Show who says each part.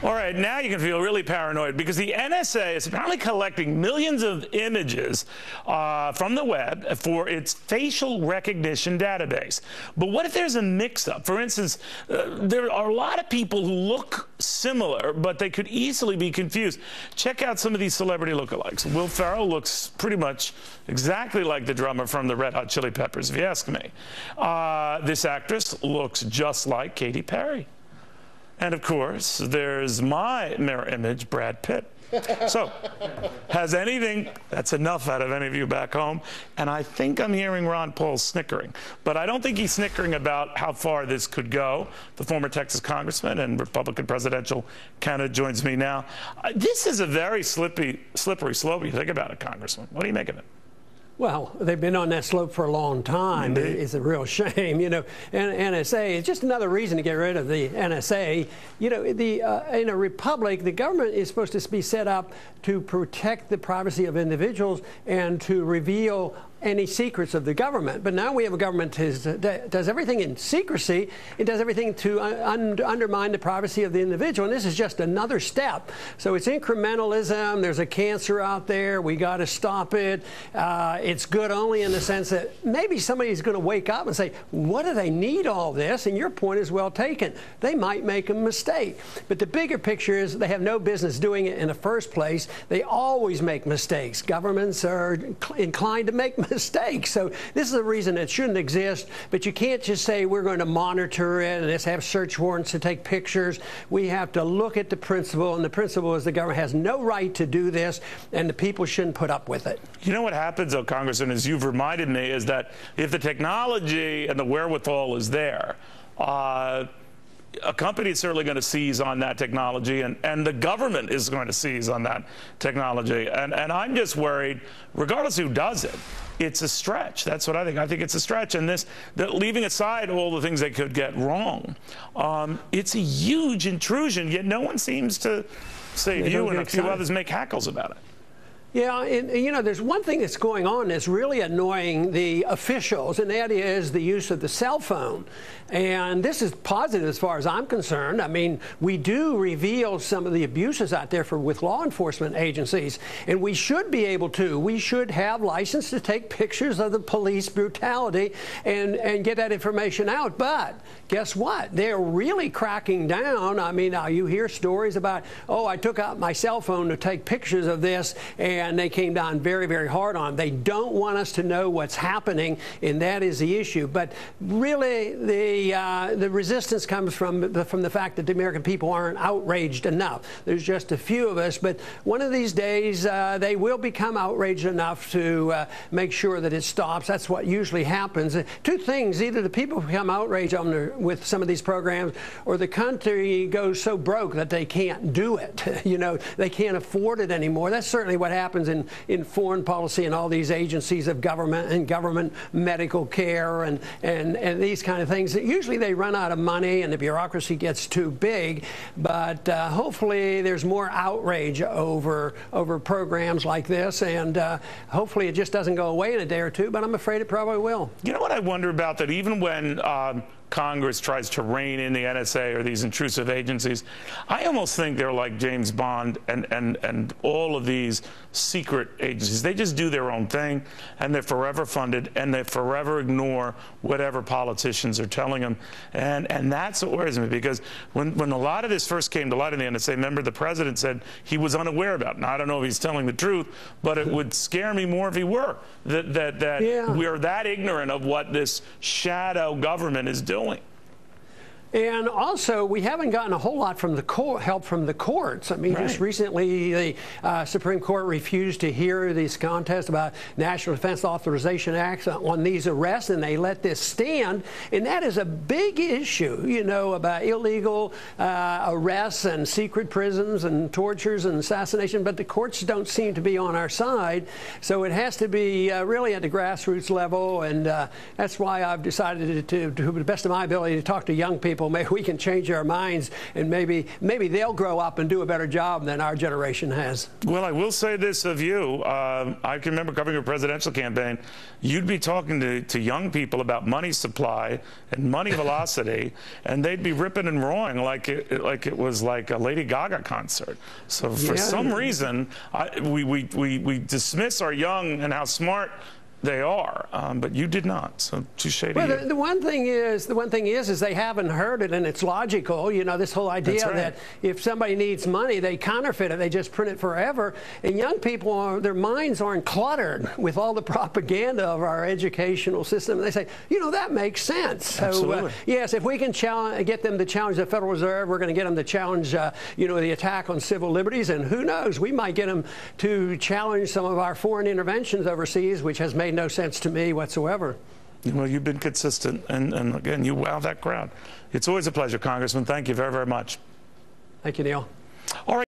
Speaker 1: All right, now you can feel really paranoid because the NSA is apparently collecting millions of images from the web for its facial recognition database. But what if there's a mix-up? For instance, there are a lot of people who look similar, but they could easily be confused. Check out some of these celebrity lookalikes. Will Ferrell looks pretty much exactly like the drummer from the Red Hot Chili Peppers, if you ask me. This actress looks just like Katy Perry. And of course, there's my mirror image, Brad Pitt. So, that's enough out of any of you back home. And I think I'm hearing Ron Paul snickering. But I don't think he's snickering about how far this could go. The former Texas congressman and Republican presidential candidate joins me now. This is a very slippery slope. You think about it, Congressman. What do you make of it?
Speaker 2: Well, they've been on that slope for a long time. It's a real shame, you know. And NSA is just another reason to get rid of the NSA. You know, in a republic, the government is supposed to be set up to protect the privacy of individuals and to reveal any secrets of the government. But now we have a government that does everything in secrecy. It does everything to undermine the privacy of the individual. And this is just another step. So it's incrementalism. There's a cancer out there. We got to stop it. It's good only in the sense that maybe somebody's going to wake up and say, what do they need all this? And your point is well taken. They might make a mistake. But the bigger picture is they have no business doing it in the first place. They always make mistakes. Governments are inclined to make mistakes. So this is a reason it shouldn't exist. But you can't just say we're going to monitor it and just have search warrants to take pictures. We have to look at the principle, and the principle is the government has no right to do this, and the people shouldn't put up with it. You know what happens, though, Congressman, as you've reminded me, is that if the technology and the wherewithal is there, a company is certainly going to seize on that technology, and the government is going to seize on that technology. And I'm just worried, regardless who does it, it's a stretch. That's what I think. I think it's a stretch. And leaving aside all the things they could get wrong, it's a huge intrusion, yet no one seems to save you, and a few others make hackles about it. Yeah, and you know, there's one thing that's going on that's really annoying the officials, and that is the use of the cell phone. And this is positive as far as I'm concerned. I mean, we do reveal some of the abuses out there with law enforcement agencies, and we should be able to. We should have license to take pictures of the police brutality and get that information out. But guess what? They're really cracking down. I mean, now you hear stories about, oh, I took out my cell phone to take pictures of this, and they came down very, very hard on them. They don't want us to know what's happening, and that is the issue. But really, the resistance comes from the fact that the American people aren't outraged enough. There's just a few of us, but one of these days they will become outraged enough to make sure that it stops. That's what usually happens. Two things: either the people become outraged with some of these programs, or the country goes so broke that they can't do it. You know, they can't afford it anymore. That's certainly what happens in foreign policy and all these agencies of government and government medical care and these kind of things. Usually they run out of money and the bureaucracy gets too big, but hopefully there's more outrage over programs like this, and hopefully it just doesn't go away in a day or two, but I'm afraid it probably will. You know what I wonder about, that even when Congress tries to rein in the NSA or these intrusive agencies, I almost think they're like James Bond and all of these secret agencies. They just do their own thing, and they're forever funded, and they forever ignore whatever politicians are telling them. And that's what worries me, because when a lot of this first came to light in the NSA, remember the president said he was unaware about it. Now, I don't know if he's telling the truth, but it would scare me more if he were, that we're that ignorant of what this shadow government is doing. And also, we haven't gotten a whole lot from the help from the courts. I mean, just recently, the Supreme Court refused to hear this contest about National Defense Authorization Acts on these arrests, and they let this stand. And that is a big issue, you know, about illegal arrests and secret prisons and tortures and assassination. But the courts don't seem to be on our side. So it has to be really at the grassroots level. And that's why I've decided to the best of my ability, to talk to young people example, maybe we can change their minds, and maybe they'll grow up and do a better job than our generation has.
Speaker 1: Well, I will say this of you. I can remember covering a presidential campaign. You'd be talking to young people about money supply and money velocity, and they'd be ripping and roaring like it was like a Lady Gaga concert. So for some reason, we dismiss our young and how smart they are, but you did not. So touche to you.
Speaker 2: The one thing is they haven't heard it, and it's logical. You know, this whole idea that if somebody needs money, they counterfeit it. They just print it forever. And young people, their minds aren't cluttered with all the propaganda of our educational system. And they say, you know, that makes sense.
Speaker 1: Absolutely.
Speaker 2: So yes, if we can get them to challenge the Federal Reserve, we're going to get them to challenge, you know, the attack on civil liberties. And who knows, we might get them to challenge some of our foreign interventions overseas, which has made no sense to me whatsoever.
Speaker 1: Well, you've been consistent, and again, you wow that crowd. It's always a pleasure, Congressman. Thank you very, very much.
Speaker 2: Thank you, Neil.
Speaker 1: All right.